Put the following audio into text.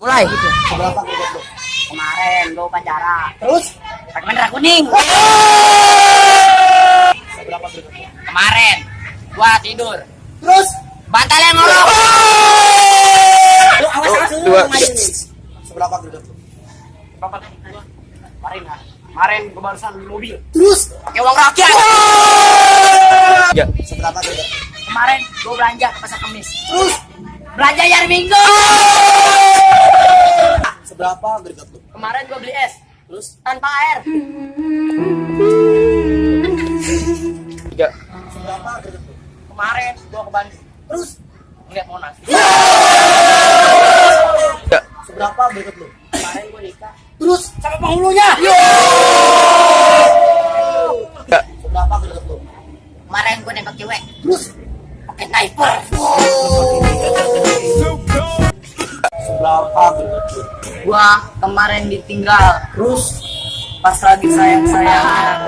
Mulai. Seberapa greget lu? Kemarin gua upacara. Terus Pakai bendera kuning. seberapa greget lu? Kemarin gua tidur. Terus Bantal yang ngorok. Lu awas lu Dua. maju nih. seberapa greget lu? Kemarin gua barusan beli mobil. Terus Pakai uang rakyat. Tiga. seberapa greget lu? Kemarin gua belanja ke pasar Kemis. Terus Belanja hari Minggu. seberapa greget lu? Kemarin gua beli es Terus tanpa air. Tiga. seberapa greget lu? Kemarin gua ke Bandung. Terus Ngeliat Monas. Tiga. seberapa greget lu? Kemarin gua nikah Terus sama penghulunya. Tiga. seberapa greget lu? Kemarin gua nembak cewek Terus pakai sniper. seberapa greget lu? Gua kemarin ditinggal Terus pas lagi sayang-sayangnya.